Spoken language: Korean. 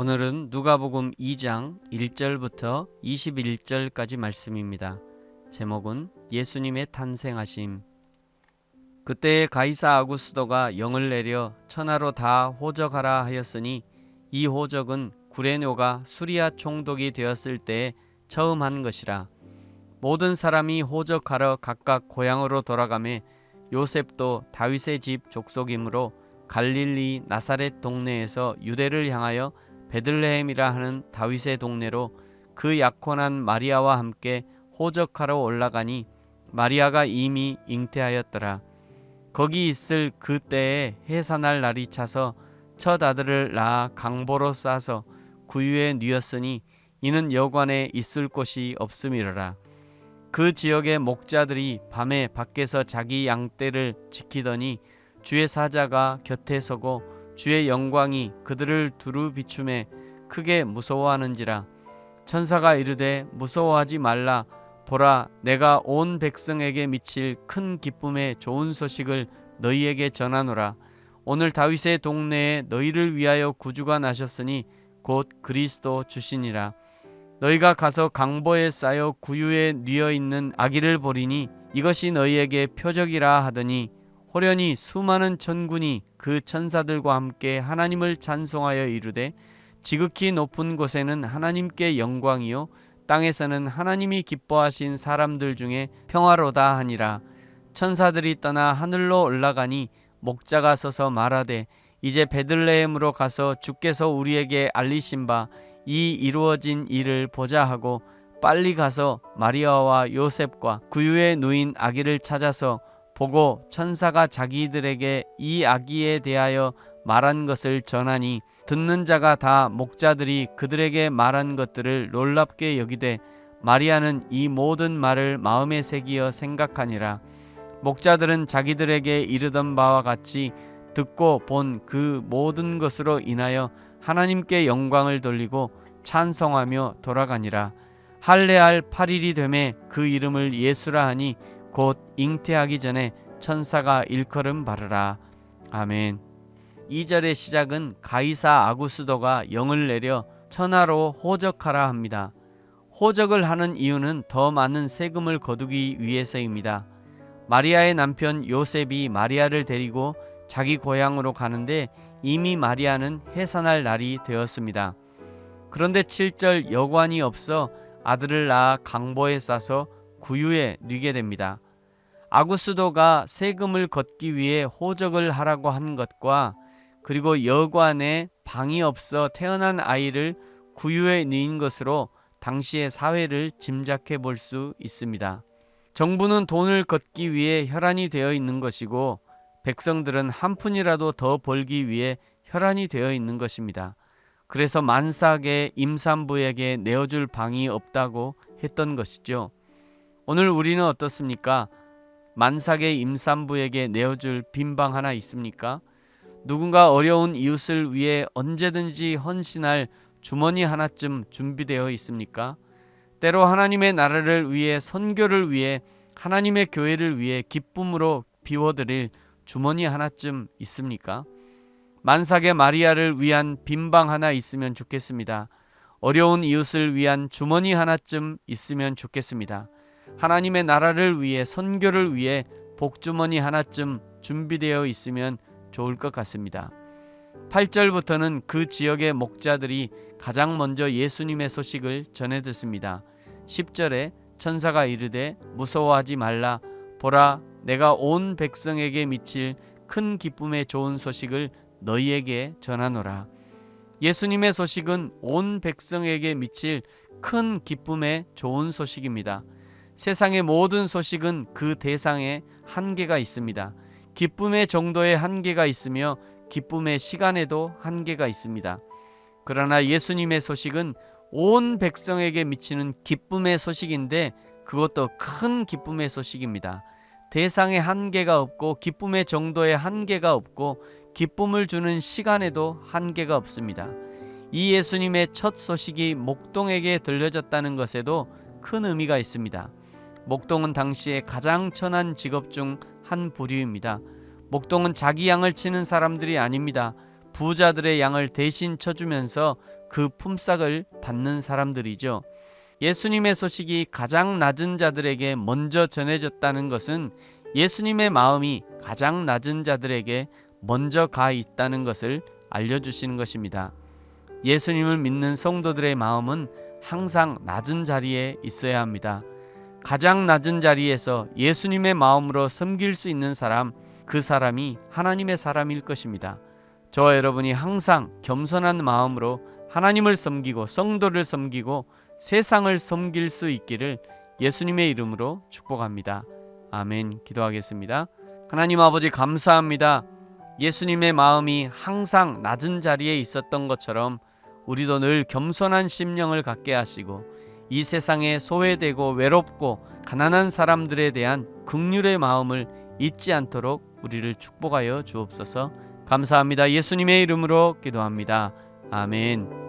오늘은 누가복음 2장 1절부터 21절까지 말씀입니다. 제목은 예수님의 탄생하심. 그때에 가이사 아구스도가 영을 내려 천하로 다 호적하라 하였으니 이 호적은 구레뇨가 수리아 총독이 되었을 때에 처음 한 것이라. 모든 사람이 호적하러 각각 고향으로 돌아가매 요셉도 다윗의 집 족속이므로 갈릴리 나사렛 동네에서 유대를 향하여 베들레헴이라 하는 다윗의 동네로 그 약혼한 마리아와 함께 호적하러 올라가니 마리아가 이미 잉태하였더라. 거기 있을 그 때에 해산할 날이 차서 첫 아들을 낳아 강보로 싸서 구유에 뉘었으니 이는 여관에 있을 곳이 없음이러라. 그 지역의 목자들이 밤에 밖에서 자기 양떼를 지키더니 주의 사자가 곁에 서고 주의 영광이 그들을 두루 비춤에 크게 무서워하는지라. 천사가 이르되 무서워하지 말라. 보라, 내가 온 백성에게 미칠 큰 기쁨의 좋은 소식을 너희에게 전하노라. 오늘 다윗의 동네에 너희를 위하여 구주가 나셨으니 곧 그리스도 주시니라. 너희가 가서 강보에 쌓여 구유에 뉘어 있는 아기를 보리니 이것이 너희에게 표적이라 하더니 호련히 수많은 천군이 그 천사들과 함께 하나님을 찬송하여 이르되 지극히 높은 곳에는 하나님께 영광이요 땅에서는 하나님이 기뻐하신 사람들 중에 평화로다 하니라. 천사들이 떠나 하늘로 올라가니 목자가 서서 말하되 이제 베들레헴으로 가서 주께서 우리에게 알리신 바 이 이루어진 일을 보자 하고 빨리 가서 마리아와 요셉과 구유에 누인 아기를 찾아서 보고 천사가 자기들에게 이 아기에 대하여 말한 것을 전하니 듣는 자가 다 목자들이 그들에게 말한 것들을 놀랍게 여기되 마리아는 이 모든 말을 마음에 새기어 생각하니라. 목자들은 자기들에게 이르던 바와 같이 듣고 본 그 모든 것으로 인하여 하나님께 영광을 돌리고 찬송하며 돌아가니라. 할례할 8일이 되매 그 이름을 예수라 하니 곧 잉태하기 전에 천사가 일컬음 바르라. 아멘. 2절의 시작은 가이사 아구스도가 영을 내려 천하로 호적하라 합니다. 호적을 하는 이유는 더 많은 세금을 거두기 위해서입니다. 마리아의 남편 요셉이 마리아를 데리고 자기 고향으로 가는데 이미 마리아는 해산할 날이 되었습니다. 그런데 7절 여관이 없어 아들을 낳아 강보에 싸서 구유에 뉘게 됩니다. 아구스도가 세금을 걷기 위해 호적을 하라고 한 것과 그리고 여관에 방이 없어 태어난 아이를 구유에 뉘은 것으로 당시의 사회를 짐작해 볼 수 있습니다. 정부는 돈을 걷기 위해 혈안이 되어 있는 것이고 백성들은 한 푼이라도 더 벌기 위해 혈안이 되어 있는 것입니다. 그래서 만삭의 임산부에게 내어줄 방이 없다고 했던 것이죠. 오늘 우리는 어떻습니까? 만삭의 임산부에게 내어줄 빈 방 하나 있습니까? 누군가 어려운 이웃을 위해 언제든지 헌신할 주머니 하나쯤 준비되어 있습니까? 때로 하나님의 나라를 위해 선교를 위해 하나님의 교회를 위해 기쁨으로 비워드릴 주머니 하나쯤 있습니까? 만삭의 마리아를 위한 빈방 하나 있으면 좋겠습니다. 어려운 이웃을 위한 주머니 하나쯤 있으면 좋겠습니다. 하나님의 나라를 위해 선교를 위해 복주머니 하나쯤 준비되어 있으면 좋을 것 같습니다. 8절부터는 그 지역의 목자들이 가장 먼저 예수님의 소식을 전해 듣습니다. 10절에 천사가 이르되 무서워하지 말라. 보라, 내가 온 백성에게 미칠 큰 기쁨의 좋은 소식을 너희에게 전하노라. 예수님의 소식은 온 백성에게 미칠 큰 기쁨의 좋은 소식입니다. 세상의 모든 소식은 그 대상에 한계가 있습니다. 기쁨의 정도에 한계가 있으며 기쁨의 시간에도 한계가 있습니다. 그러나 예수님의 소식은 온 백성에게 미치는 기쁨의 소식인데 그것도 큰 기쁨의 소식입니다. 대상에 한계가 없고 기쁨의 정도에 한계가 없고 기쁨을 주는 시간에도 한계가 없습니다. 이 예수님의 첫 소식이 목동에게 들려졌다는 것에도 큰 의미가 있습니다. 목동은 당시에 가장 천한 직업 중 한 부류입니다. 목동은 자기 양을 치는 사람들이 아닙니다. 부자들의 양을 대신 쳐주면서 그 품삯을 받는 사람들이죠. 예수님의 소식이 가장 낮은 자들에게 먼저 전해졌다는 것은 예수님의 마음이 가장 낮은 자들에게 먼저 가 있다는 것을 알려주시는 것입니다. 예수님을 믿는 성도들의 마음은 항상 낮은 자리에 있어야 합니다. 가장 낮은 자리에서 예수님의 마음으로 섬길 수 있는 사람, 그 사람이 하나님의 사람일 것입니다. 저와 여러분이 항상 겸손한 마음으로 하나님을 섬기고 성도를 섬기고 세상을 섬길 수 있기를 예수님의 이름으로 축복합니다. 아멘. 기도하겠습니다. 하나님 아버지 감사합니다. 예수님의 마음이 항상 낮은 자리에 있었던 것처럼 우리도 늘 겸손한 심령을 갖게 하시고 이 세상에 소외되고 외롭고 가난한 사람들에 대한 긍휼의 마음을 잊지 않도록 우리를 축복하여 주옵소서. 감사합니다. 예수님의 이름으로 기도합니다. 아멘.